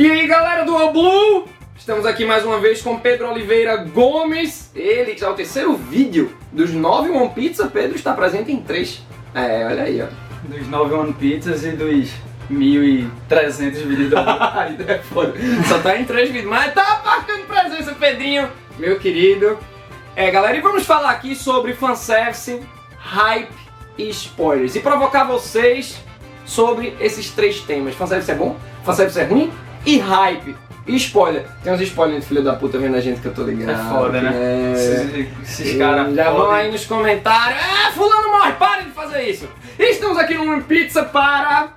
E aí galera do All Blue, estamos aqui mais uma vez com Pedro Oliveira Gomes. Ele que já é o terceiro vídeo dos 9 One Pizza. Pedro está presente em 3. Olha aí, ó. Dos 9 One Pizzas e dos 1.300 vídeos do All Blue. É foda. Só tá em 3 vídeos, mas tá marcando presença, Pedrinho, meu querido. Galera, e vamos falar aqui sobre fanservice, hype e spoilers. E provocar vocês sobre esses 3 temas. Fanservice é bom? Fanservice é ruim? E hype? E spoiler? Tem uns spoilers de filho da puta vendo a gente que eu tô ligado. É foda, né? Esses caras já vão aí nos comentários. Fulano morre, parem de fazer isso. E estamos aqui numa pizza para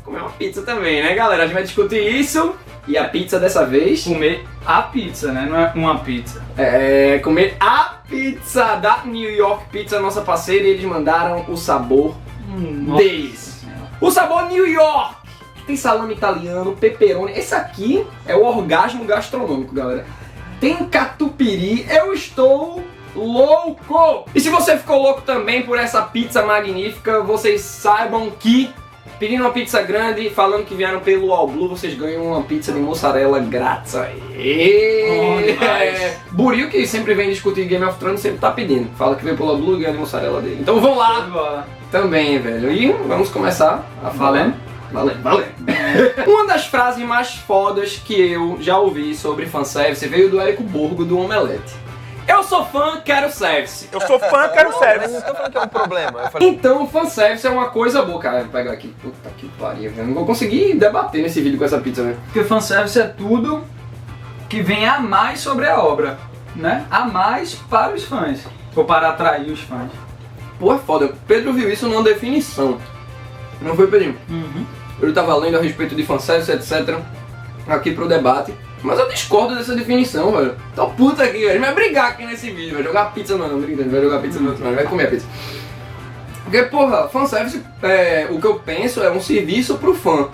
comer uma pizza também, né, galera? A gente vai discutir isso. E a pizza dessa vez... Comer a pizza, né? Não é uma pizza. Comer a pizza da New York Pizza, nossa parceira. E eles mandaram o sabor deles. O sabor New York. Tem salame italiano, pepperoni. Esse aqui é o orgasmo gastronômico, galera. Tem catupiry. Eu estou louco! E se você ficou louco também por essa pizza magnífica, vocês saibam que pedindo uma pizza grande, falando que vieram pelo All Blue, vocês ganham uma pizza de mussarela grátis aí. Buril, que sempre vem discutir Game of Thrones, sempre tá pedindo. Fala que veio pelo All Blue e ganha de mussarela dele. Então vão lá também, velho. E vamos começar a falar. Valendo. Uma das frases mais fodas que eu já ouvi sobre fanservice veio do Érico Borgo, do Omelete. Eu sou fã, quero service. Eu sou fã, quero service. Não tô falando que é um problema. Então, fanservice é uma coisa boa, cara. Vou pegar aqui. Puta que pariu, velho. Não vou conseguir debater nesse vídeo com essa pizza, velho. Porque fanservice é tudo que vem a mais sobre a obra, né? A mais para os fãs. Ou para atrair os fãs. Pô, é foda. Pedro viu isso numa definição. Não foi, Pedrinho? Eu tava lendo a respeito de fanservice, etc. Aqui pro debate. Mas eu discordo dessa definição, velho. Tô puta aqui, velho. A gente vai brigar aqui nesse vídeo. Vai jogar pizza, não, brincando. Vai jogar pizza no outro, não. Vai comer a pizza. Porque, porra, fanservice, o que eu penso é um serviço pro fã.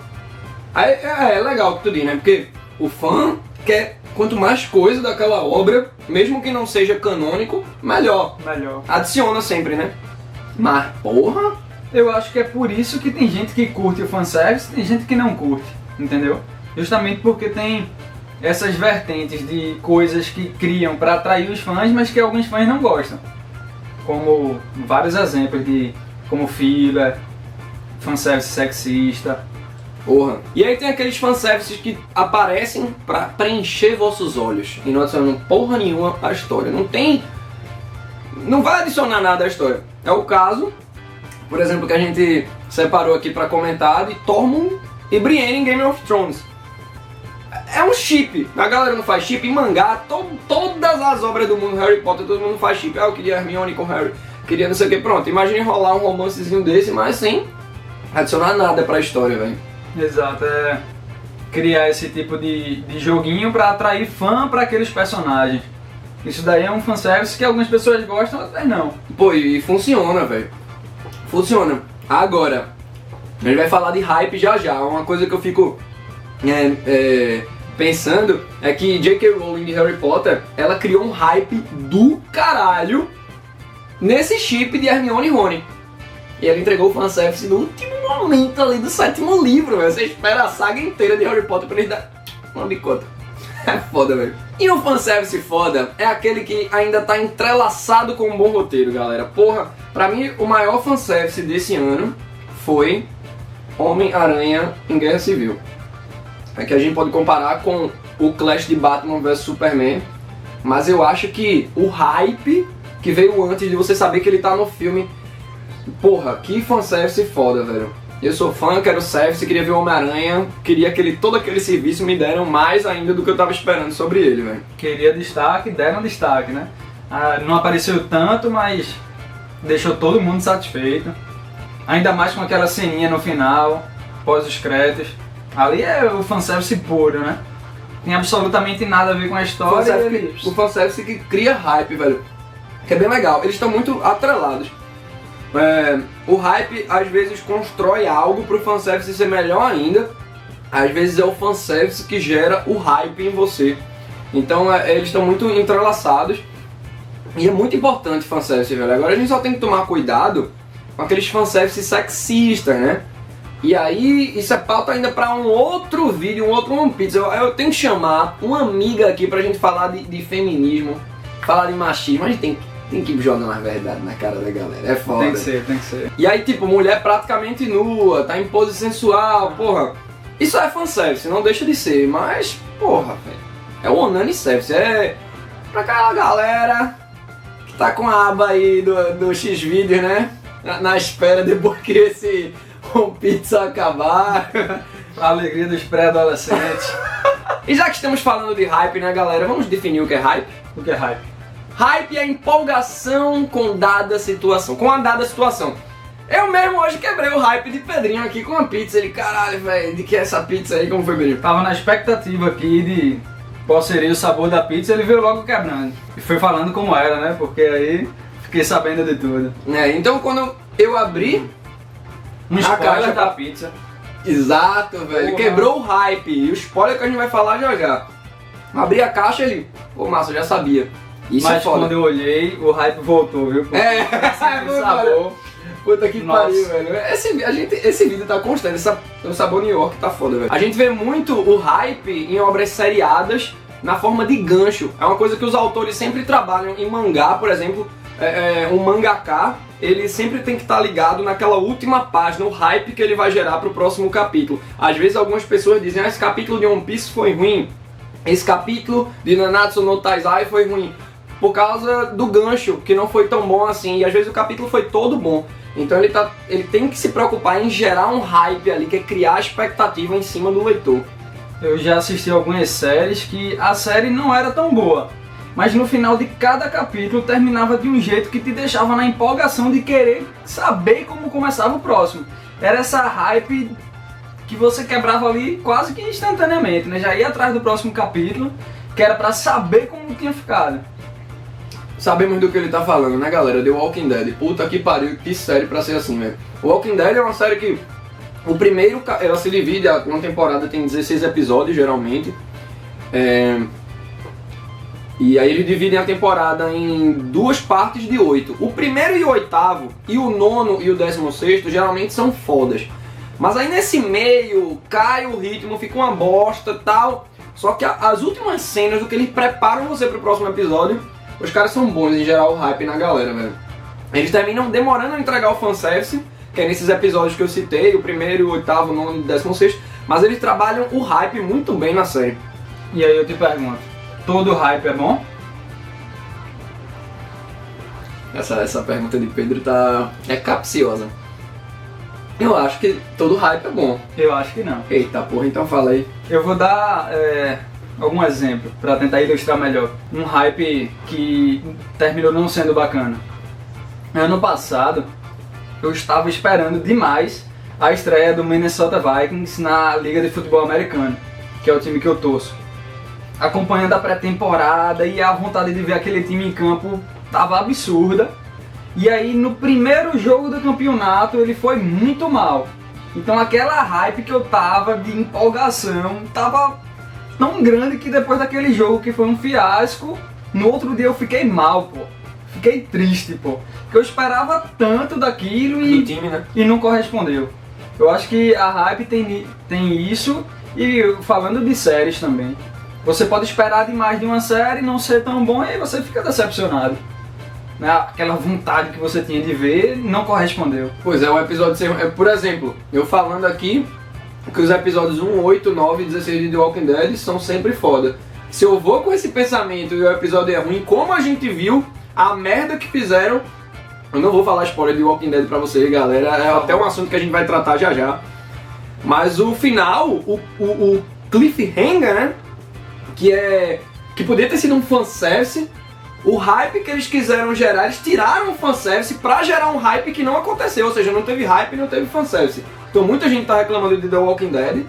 Aí é legal o que tu diz, né? Porque o fã quer quanto mais coisa daquela obra, mesmo que não seja canônico, melhor. Adiciona sempre, né? Mas, porra... Eu acho que é por isso que tem gente que curte o fanservice e tem gente que não curte, entendeu? Justamente porque tem essas vertentes de coisas que criam para atrair os fãs, mas que alguns fãs não gostam. Como vários exemplos de como filler, fanservice sexista. Porra. E aí tem aqueles fanservices que aparecem pra preencher vossos olhos e não adicionam porra nenhuma à história. Não vai adicionar nada à história. É o caso, por exemplo, que a gente separou aqui pra comentar de Tormund e Brienne em Game of Thrones. É um chip. A galera não faz chip em mangá. Todas as obras do mundo Harry Potter, todo mundo faz chip. Eu queria Hermione com Harry, queria não sei o que. Pronto, imagine rolar um romancezinho desse, mas sem adicionar nada pra história, velho. Exato, criar esse tipo de joguinho pra atrair fã pra aqueles personagens. Isso daí é um fanservice que algumas pessoas gostam, outras não. Pô, e funciona, velho. Funciona. Agora, a gente vai falar de hype já. Uma coisa que eu fico pensando é que J.K. Rowling de Harry Potter, ela criou um hype do caralho nesse chip de Hermione e Rony. E ela entregou o fanservice no último momento ali do 7º livro, velho. Você espera a saga inteira de Harry Potter pra eles dar uma bicota. É foda, velho. E o fanservice foda é aquele que ainda tá entrelaçado com um bom roteiro, galera. Porra, pra mim o maior fanservice desse ano foi Homem-Aranha em Guerra Civil. É que a gente pode comparar com o Clash de Batman vs Superman, mas eu acho que o hype que veio antes de você saber que ele tá no filme... Porra, que fanservice foda, velho. Eu sou fã, quero service, queria ver o Homem-Aranha, queria que todo aquele serviço me deram mais ainda do que eu tava esperando sobre ele, velho. Queria destaque, deram destaque, né? Não apareceu tanto, mas deixou todo mundo satisfeito. Ainda mais com aquela ceninha no final, pós os créditos. Ali é o fanservice puro, né? Tem absolutamente nada a ver com a história. O fanservice que cria hype, velho. Que é bem legal, eles estão muito atrelados. O hype às vezes constrói algo pro fanservice ser melhor ainda. Às vezes é o fanservice que gera o hype em você. Então eles estão muito entrelaçados. E é muito importante fanservice, velho. Agora a gente só tem que tomar cuidado com aqueles fanservices sexistas, né? E aí, isso é pauta ainda pra um outro vídeo, um outro One Piece. Eu tenho que chamar uma amiga aqui pra gente falar de feminismo, falar de machismo. A gente tem que jogar mais verdade na cara da galera, é foda. Tem que ser. E aí, tipo, mulher praticamente nua, tá em pose sensual, porra. Isso é fanservice, não deixa de ser, mas, porra, velho. É o Onani Service, é pra aquela galera que tá com a aba aí do X-Videos, né? Na espera depois que esse One Piece acabar. A alegria dos pré-adolescentes. E já que estamos falando de hype, né, galera? Vamos definir o que é hype? O que é hype? Hype é a empolgação com dada situação, com a dada situação. Eu mesmo hoje quebrei o hype de Pedrinho aqui com a pizza. Ele, caralho, velho, de que é essa pizza aí? Como foi, Pedrinho? Tava na expectativa aqui de qual seria o sabor da pizza, ele veio logo quebrando. E foi falando como era, né? Porque aí fiquei sabendo de tudo. Então quando eu abri Um a spoiler caixa da pizza. Exato, velho. Porra. Quebrou o hype. E o spoiler que a gente vai falar já já. Abri a caixa ele, pô, massa, eu já sabia. Isso Mas é foda. quando eu olhei, o hype voltou, viu? Porque esse sabor. Puta que Nossa. pariu, velho. Esse vídeo tá constante, o sabor New York tá foda, velho. A gente vê muito o hype em obras seriadas na forma de gancho. É uma coisa que os autores sempre trabalham em mangá, por exemplo. Um mangaká, ele sempre tem que estar ligado naquela última página, o hype que ele vai gerar pro próximo capítulo. Às vezes algumas pessoas dizem, esse capítulo de One Piece foi ruim, esse capítulo de Nanatsu no Taizai foi ruim, por causa do gancho, que não foi tão bom assim, e às vezes o capítulo foi todo bom. Então ele tem que se preocupar em gerar um hype ali, que é criar expectativa em cima do leitor. Eu já assisti algumas séries que a série não era tão boa, mas no final de cada capítulo terminava de um jeito que te deixava na empolgação de querer saber como começava o próximo. Era essa hype que você quebrava ali quase que instantaneamente, né? Já ia atrás do próximo capítulo, que era pra saber como tinha ficado. Sabemos do que ele tá falando, né, galera? The Walking Dead. Puta que pariu, que série pra ser assim, velho. O Walking Dead é uma série que o primeiro, ela se divide, uma temporada tem 16 episódios, geralmente. E aí eles dividem a temporada em duas partes de 8. O primeiro e o oitavo, e o nono e o 16º, geralmente são fodas. Mas aí nesse meio, cai o ritmo, fica uma bosta e tal. Só que as últimas cenas do que eles preparam você pro próximo episódio, os caras são bons em gerar o hype na galera, velho. Eles terminam demorando a entregar o fanservice, que é nesses episódios que eu citei, o primeiro, o oitavo, o nono e o 16º. Mas eles trabalham o hype muito bem na série. E aí eu te pergunto, todo hype é bom? Essa pergunta de Pedro é capciosa. Eu acho que todo hype é bom. Eu acho que não. Eita porra, então fala aí. Eu vou dar algum exemplo para tentar ilustrar melhor. Um hype que terminou não sendo bacana. Ano passado, eu estava esperando demais a estreia do Minnesota Vikings na Liga de Futebol Americano, que é o time que eu torço. Acompanhando a pré-temporada e a vontade de ver aquele time em campo tava absurda. E aí no primeiro jogo do campeonato ele foi muito mal. Então aquela hype que eu tava de empolgação tava tão grande que depois daquele jogo que foi um fiasco, no outro dia eu fiquei mal, pô. Fiquei triste, pô. Porque eu esperava tanto daquilo Do time, né? e não correspondeu. Eu acho que a hype tem isso, e falando de séries também. Você pode esperar demais de uma série, não ser tão bom, e aí você fica decepcionado. Né? Aquela vontade que você tinha de ver não correspondeu. Pois é, um episódio... Por exemplo, eu falando aqui que os episódios 1, 8, 9 e 16 de The Walking Dead são sempre foda. Se eu vou com esse pensamento e o episódio é ruim, como a gente viu, a merda que fizeram... Eu não vou falar spoiler de Walking Dead pra vocês, galera. É até um assunto que a gente vai tratar já já. Mas o final, o cliffhanger, né? Que poderia ter sido um fanservice. O hype que eles quiseram gerar, eles tiraram o fanservice pra gerar um hype que não aconteceu. Ou seja, não teve hype e não teve fanservice. Então muita gente tá reclamando de The Walking Dead.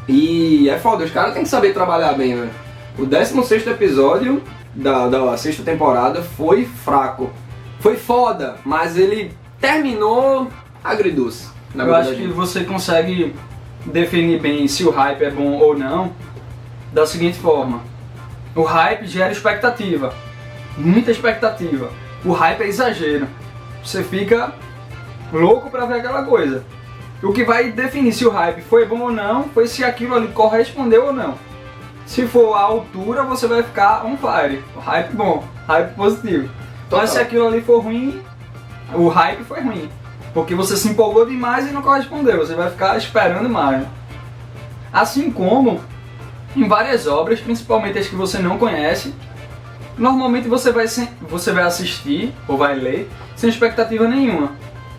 E é foda, os caras têm que saber trabalhar bem, velho. O 16º episódio da sexta temporada foi fraco. Foi foda, mas ele terminou agridoce. Eu acho que você consegue definir bem se o hype é bom ou não da seguinte forma. O hype gera expectativa, muita expectativa. O hype é exagero. Você fica louco pra ver aquela coisa. O que vai definir se o hype foi bom ou não, foi se aquilo ali correspondeu ou não. Se for a altura, você vai ficar on fire. Hype bom, hype positivo. Mas se aquilo ali for ruim, o hype foi ruim. Porque você se empolgou demais e não correspondeu. Você vai ficar esperando mais. Né? Assim como em várias obras, principalmente as que você não conhece, normalmente você vai assistir ou vai ler sem expectativa nenhuma.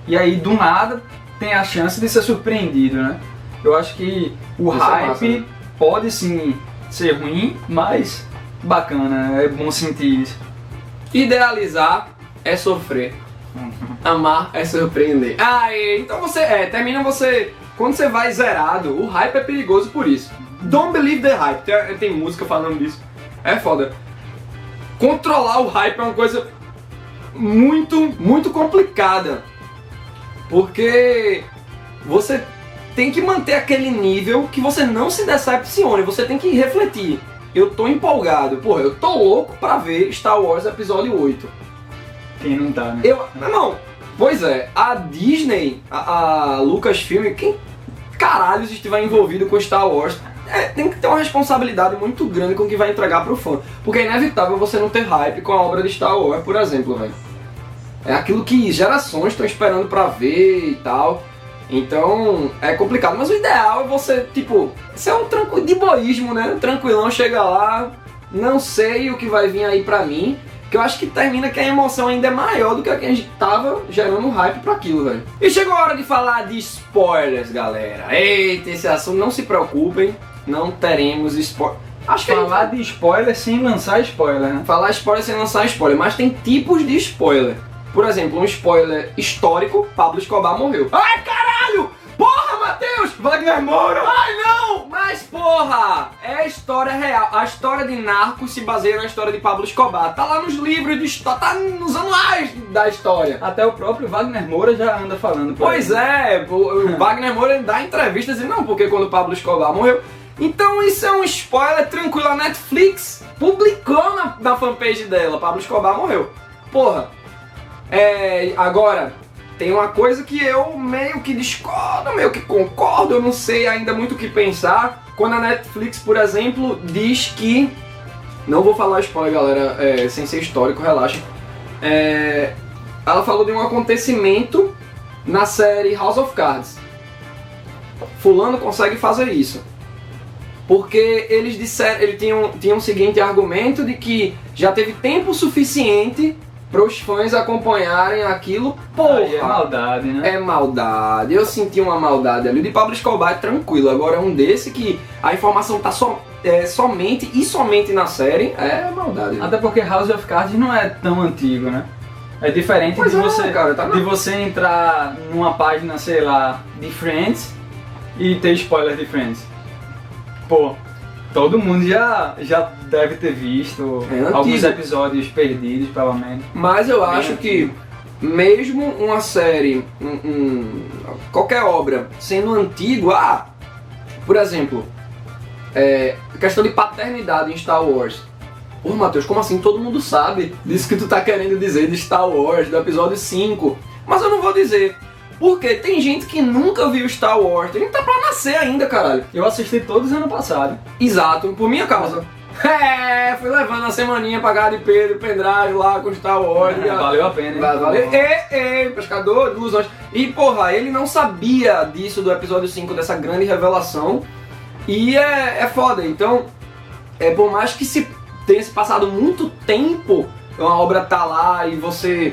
E aí, do nada, tem a chance de ser surpreendido, né? Eu acho que o hype massa, né? pode sim ser ruim, mas bacana, é bom sentir isso. Idealizar é sofrer. Amar é surpreender. Então termina você... Quando você vai zerado, o hype é perigoso por isso. Don't believe the hype. Tem música falando disso. É foda. Controlar o hype é uma coisa muito, muito complicada. Porque você tem que manter aquele nível que você não se decepcione. Você tem que refletir. Eu tô empolgado. Porra, eu tô louco pra ver Star Wars Episódio 8. Quem não tá, né? Não. Pois é, a Disney, a Lucasfilm, quem caralhos estiver envolvido com Star Wars, tem que ter uma responsabilidade muito grande com o que vai entregar pro fã. Porque é inevitável você não ter hype com a obra de Star Wars, por exemplo, velho. É aquilo que gerações estão esperando pra ver e tal. Então, é complicado. Mas o ideal é você, isso é um tranquilo de boísmo, né? Tranquilão, chega lá, não sei o que vai vir aí pra mim. Que eu acho que termina que a emoção ainda é maior do que a gente tava gerando hype pra aquilo, velho. E chegou a hora de falar de spoilers, galera. Eita, esse assunto, não se preocupem, não teremos spoilers. Acho que falar de spoiler sem lançar spoiler, né? Falar spoiler sem lançar spoiler, mas tem tipos de spoiler. Por exemplo, um spoiler histórico, Pablo Escobar morreu. Ai, caralho! Porra, Matheus! Wagner Moura! Ai, não! Mas, porra! É a história real. A história de Narcos se baseia na história de Pablo Escobar. Tá lá nos livros de história, tá nos anuais da história. Até o próprio Wagner Moura já anda falando. Pois é, o Wagner Moura dá entrevistas e não, porque quando Pablo Escobar morreu... Então isso é um spoiler tranquilo. A Netflix publicou na fanpage dela, Pablo Escobar morreu. Porra. Agora... Tem uma coisa que eu meio que discordo, meio que concordo, eu não sei ainda muito o que pensar. Quando a Netflix, por exemplo, diz que... Não vou falar spoiler, galera, sem ser histórico, relaxa. Ela falou de um acontecimento na série House of Cards. Fulano consegue fazer isso. Porque eles disseram, ele tinha um seguinte argumento de que já teve tempo suficiente para os fãs acompanharem aquilo. Porra, é maldade, né? É maldade. Eu senti uma maldade ali. O de Pablo Escobar é tranquilo. Agora um desse que a informação tá somente na série, é maldade. Até porque House of Cards não é tão antigo, né? É diferente de você entrar numa página, sei lá, de Friends e ter spoiler de Friends. Pô, todo mundo já deve ter visto alguns episódios perdidos, pelo menos. Mas eu acho que mesmo uma série, qualquer obra, sendo antigo, por exemplo, questão de paternidade em Star Wars. Pô, Matheus, como assim? Todo mundo sabe disso que tu tá querendo dizer de Star Wars, do episódio 5. Mas eu não vou dizer. Porque tem gente que nunca viu Star Wars, tem gente que tá pra nascer ainda, caralho. Eu assisti todos ano passado. Exato, por minha causa. Fui levando a semaninha pra casa de Pedro, pendrive lá com Star Wars. Valeu a pena, hein? Valeu. Pescador de ilusões. E porra, ele não sabia disso do episódio 5, dessa grande revelação. E é foda, então, por mais que tenha se passado muito tempo, uma obra tá lá e você...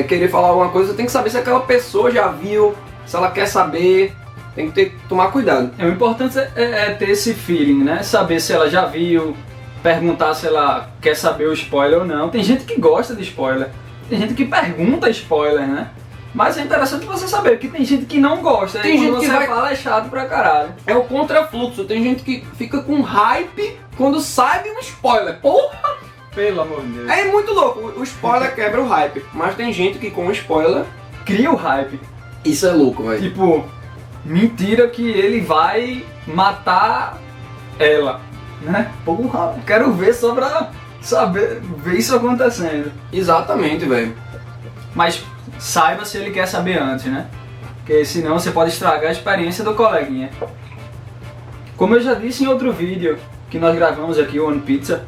querer falar alguma coisa, você tem que saber se aquela pessoa já viu, se ela quer saber, tem que tomar cuidado. O importante é ter esse feeling, né? Saber se ela já viu, perguntar se ela quer saber o spoiler ou não. Tem gente que gosta de spoiler, tem gente que pergunta spoiler, né? Mas é interessante você saber, porque tem gente que não gosta. Tem gente que fala é chato pra caralho. É o contrafluxo, tem gente que fica com hype quando sabe um spoiler. Porra! Pelo amor de Deus. É muito louco, o spoiler quebra o hype, mas tem gente que com o spoiler cria o hype. Isso é louco, velho. Tipo, mentira que ele vai matar ela, né? Porra, quero ver só pra ver isso acontecendo. Exatamente, velho. Mas saiba se ele quer saber antes, né? porque senão você pode estragar a experiência do coleguinha. Como eu já disse em outro vídeo que nós gravamos aqui, o One Pizza,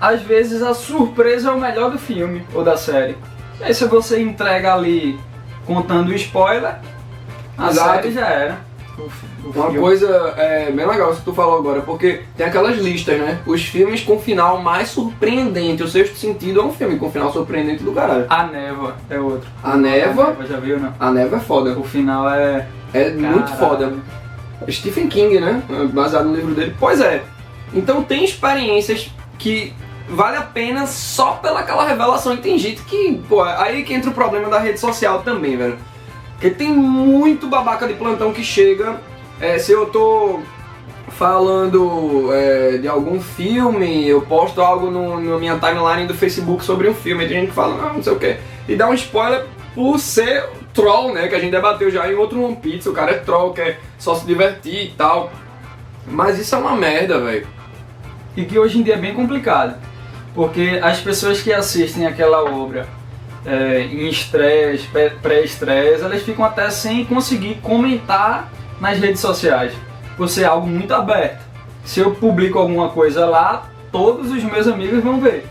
às vezes a surpresa é o melhor do filme ou da série. E aí se você entrega ali contando o spoiler, a série já era. Uma coisa bem legal isso que tu falou agora, porque tem aquelas listas, né? Os filmes com final mais surpreendente. O Sexto Sentido é um filme com final surpreendente do caralho. A Névoa é outro. A Névoa? Já viu, não? A Névoa é foda. O final é... muito foda. Stephen King, né? Baseado no livro dele. Pois é. Então tem experiências que vale a pena só pela aquela revelação. E tem gente que... Pô, aí que entra o problema da rede social também, velho. Porque tem muito babaca de plantão que chega, se eu tô falando de algum filme, eu posto algo na minha timeline do Facebook sobre um filme, e tem gente que fala, não sei o que, e dá um spoiler por ser troll, né, que a gente debateu já em outro One Pizza, o cara é troll, quer só se divertir e tal. Mas isso é uma merda, velho. E que hoje em dia é bem complicado, porque as pessoas que assistem aquela obra em estresse, pré-estresse, elas ficam até sem conseguir comentar nas redes sociais, por ser algo muito aberto. Se eu publico alguma coisa lá, todos os meus amigos vão ver.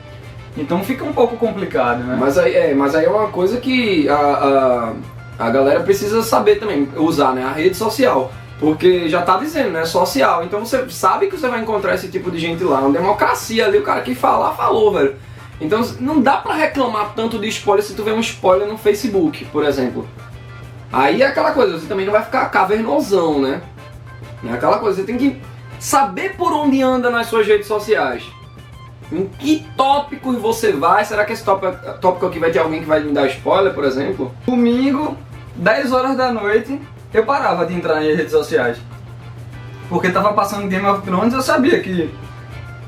Então fica um pouco complicado, né? Mas aí é uma coisa que a galera precisa saber também, usar, né? A rede social. Porque já tá dizendo, né? Social. Então você sabe que você vai encontrar esse tipo de gente lá. Uma democracia ali, o cara que falar, falou, velho. Então não dá pra reclamar tanto de spoiler se tu vê um spoiler no Facebook, por exemplo. Aí é aquela coisa, você também não vai ficar cavernosão, né? É aquela coisa, você tem que saber por onde anda nas suas redes sociais. Em que tópicos você vai? Será que esse tópico aqui vai ter alguém que vai me dar spoiler, por exemplo? Domingo, 10 horas da noite, eu parava de entrar nas redes sociais. Porque tava passando Game of Thrones, eu sabia que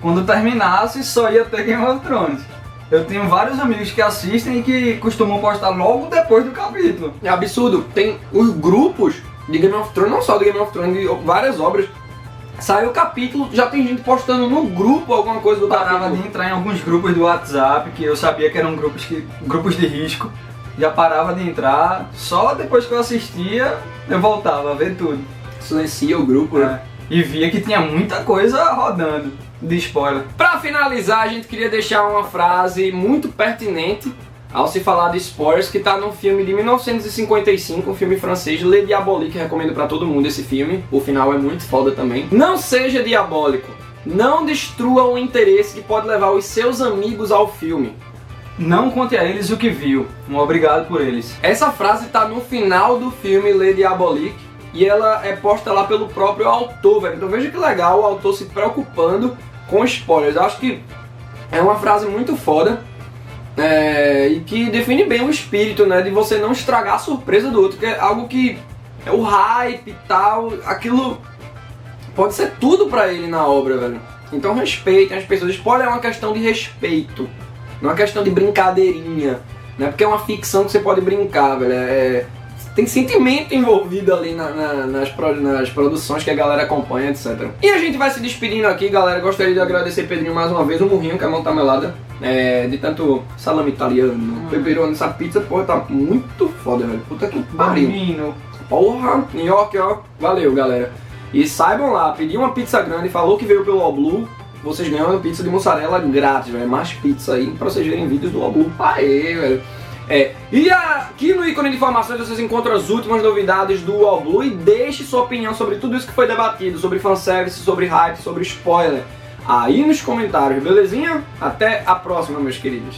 quando terminasse só ia ter Game of Thrones. Eu tenho vários amigos que assistem e que costumam postar logo depois do capítulo. É absurdo. Tem os grupos de Game of Thrones, não só de Game of Thrones, de várias obras. Sai o capítulo, já tem gente postando no grupo alguma coisa do capítulo. Parava de entrar em alguns grupos do WhatsApp, que eu sabia que eram grupos de risco. Já parava de entrar, só depois que eu assistia, eu voltava a ver tudo. Silencia o grupo, né? E via que tinha muita coisa rodando de spoiler. Pra finalizar, a gente queria deixar uma frase muito pertinente ao se falar de spoilers, que tá num filme de 1955, um filme francês, Le Diabolique, recomendo pra todo mundo esse filme, o final é muito foda também. Não seja diabólico, não destrua o interesse que pode levar os seus amigos ao filme. Não conte a eles o que viu, um obrigado por eles. Essa frase tá no final do filme Le Diabolique, e ela é posta lá pelo próprio autor, velho. Então veja que legal o autor se preocupando com spoilers. Eu acho que é uma frase muito foda e que define bem o espírito, né, de você não estragar a surpresa do outro, que é algo que é o hype e tal, aquilo pode ser tudo pra ele na obra, velho. Então respeitem as pessoas. Spoiler é uma questão de respeito, não é uma questão de brincadeirinha, né, porque é uma ficção que você pode brincar, velho. Tem sentimento envolvido ali nas produções que a galera acompanha, etc. E a gente vai se despedindo aqui, galera. Gostaria de agradecer Pedrinho mais uma vez, o murrinho que a mão tá melada. De tanto salame italiano, pepperoni, essa pizza, porra, tá muito foda, velho. Puta que pariu. Porra, New York, ó. Valeu, galera. E saibam lá, pedi uma pizza grande, falou que veio pelo Oblu. Vocês ganham uma pizza de mussarela grátis, velho. Mais pizza aí pra vocês verem vídeos do Oblu. Aê, velho. E aqui no ícone de informações vocês encontram as últimas novidades do Oblu e deixe sua opinião sobre tudo isso que foi debatido, sobre fanservice, sobre hype, sobre spoiler, aí nos comentários, belezinha? Até a próxima, meus queridos.